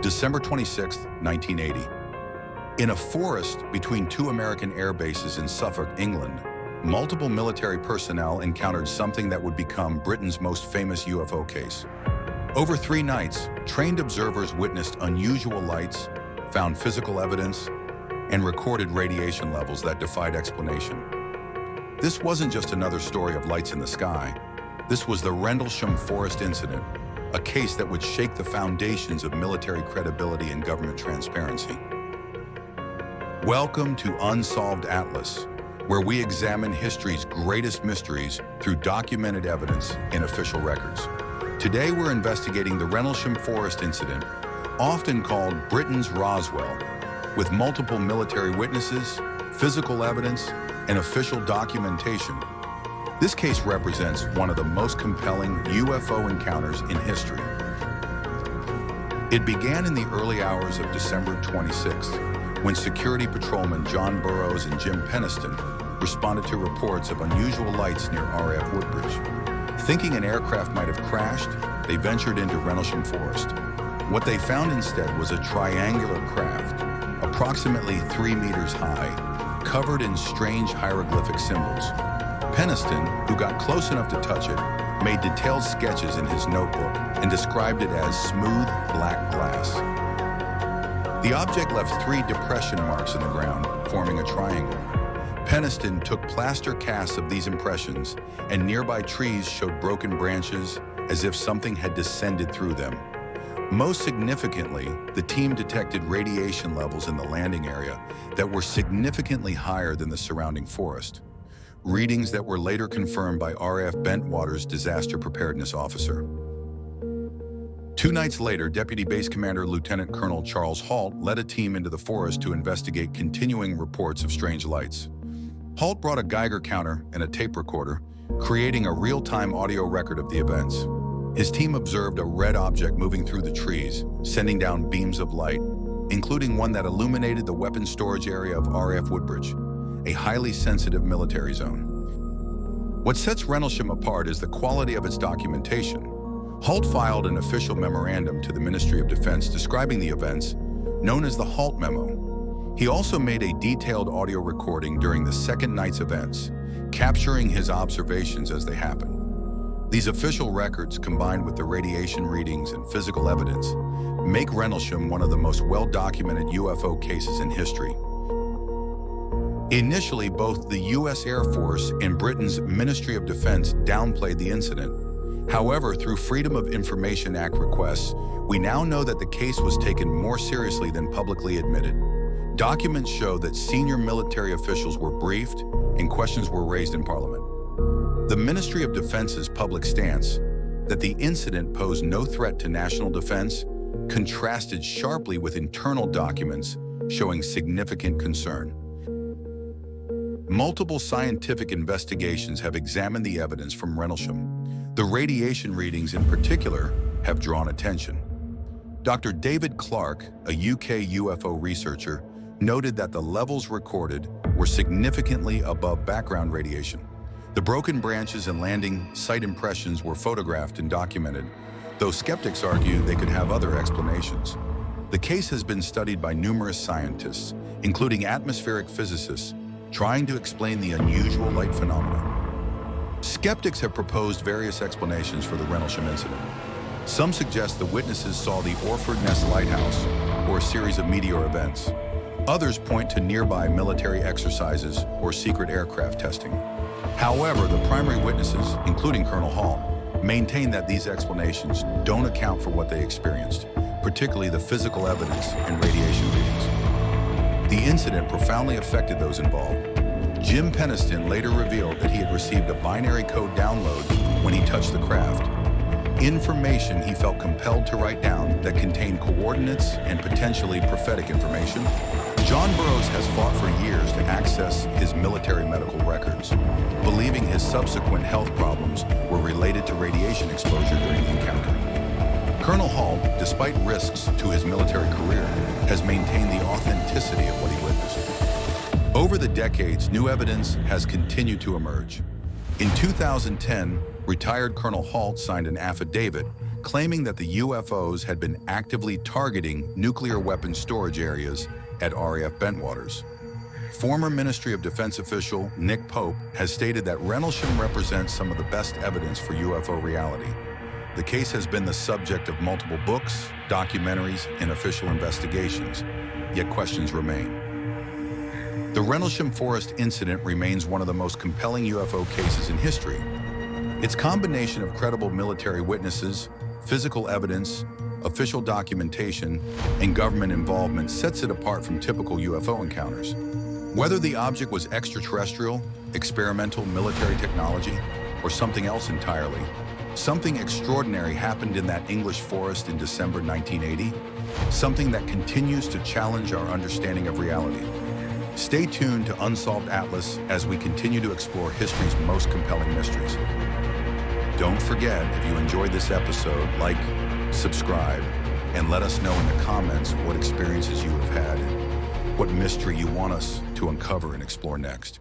December 26, 1980. In a forest between two American air bases in Suffolk, England, multiple military personnel encountered something that would become Britain's most famous UFO case. Over 3 nights, trained observers witnessed unusual lights, found physical evidence, and recorded radiation levels that defied explanation. This wasn't just another story of lights in the sky. This was the Rendlesham Forest incident, a case that would shake the foundations of military credibility and government transparency. Welcome to Unsolved Atlas, where we examine history's greatest mysteries through documented evidence and official records. Today we're investigating the Rendlesham Forest incident, often called Britain's Roswell, with multiple military witnesses, physical evidence, and official documentation. This case represents one of the most compelling UFO encounters in history. It began in the early hours of December 26th, when security patrolman John Burroughs and Jim Penniston responded to reports of unusual lights near RAF Woodbridge. Thinking an aircraft might have crashed, they ventured into Rendlesham Forest. What they found instead was a triangular craft, approximately 3 meters high, covered in strange hieroglyphic symbols. Penniston, who got close enough to touch it, made detailed sketches in his notebook and described it as smooth black glass. The object left 3 depression marks in the ground, forming a triangle. Penniston took plaster casts of these impressions, and nearby trees showed broken branches as if something had descended through them. Most significantly, the team detected radiation levels in the landing area that were significantly higher than the surrounding forest, readings that were later confirmed by RAF Bentwater's disaster preparedness officer. 2 nights later, Deputy Base Commander Lieutenant Colonel Charles Halt led a team into the forest to investigate continuing reports of strange lights. Halt brought a Geiger counter and a tape recorder, creating a real-time audio record of the events. His team observed a red object moving through the trees, sending down beams of light, including one that illuminated the weapons storage area of RAF Woodbridge, a highly sensitive military zone. What sets Rendlesham apart is the quality of its documentation. Halt filed an official memorandum to the Ministry of Defense describing the events, known as the Halt Memo. He also made a detailed audio recording during the second night's events, capturing his observations as they happened. These official records, combined with the radiation readings and physical evidence, make Rendlesham one of the most well-documented UFO cases in history. Initially, both the U.S. Air Force and Britain's Ministry of Defense downplayed the incident. However, through Freedom of Information Act requests, we now know that the case was taken more seriously than publicly admitted. Documents show that senior military officials were briefed and questions were raised in Parliament. The Ministry of Defense's public stance that the incident posed no threat to national defense contrasted sharply with internal documents showing significant concern. Multiple scientific investigations have examined the evidence from Rendlesham. The radiation readings in particular have drawn attention. Dr. David Clark, a UK UFO researcher, noted that the levels recorded were significantly above background radiation. The broken branches and landing site impressions were photographed and documented, though skeptics argue they could have other explanations. The case has been studied by numerous scientists, including atmospheric physicists, trying to explain the unusual light phenomena. Skeptics have proposed various explanations for the Rendlesham incident. Some suggest the witnesses saw the Orford Ness Lighthouse or a series of meteor events. Others point to nearby military exercises or secret aircraft testing. However, the primary witnesses, including Colonel Halt, maintain that these explanations don't account for what they experienced, particularly the physical evidence and radiation readings. The incident profoundly affected those involved. Jim Penniston later revealed that he had received a binary code download when he touched the craft. Information he felt compelled to write down that contained coordinates and potentially prophetic information. John Burroughs has fought for years to access his military medical records, believing his subsequent health problems were related to radiation exposure during the encounter. Colonel Halt, despite risks to his military career, has maintained the authenticity of what he witnessed. Over the decades, new evidence has continued to emerge. In 2010, retired Colonel Halt signed an affidavit claiming that the UFOs had been actively targeting nuclear weapons storage areas at RAF Bentwaters. Former Ministry of Defense official Nick Pope has stated that Rendlesham represents some of the best evidence for UFO reality. The case has been the subject of multiple books, documentaries, and official investigations, yet questions remain. The Rendlesham Forest incident remains one of the most compelling UFO cases in history. Its combination of credible military witnesses, physical evidence, official documentation, and government involvement sets it apart from typical UFO encounters. Whether the object was extraterrestrial, experimental military technology, or something else entirely, something extraordinary happened in that English forest in December 1980, something that continues to challenge our understanding of reality. Stay tuned to Unsolved Atlas as we continue to explore history's most compelling mysteries. Don't forget, if you enjoyed this episode, like, subscribe, and let us know in the comments what experiences you have had and what mystery you want us to uncover and explore next.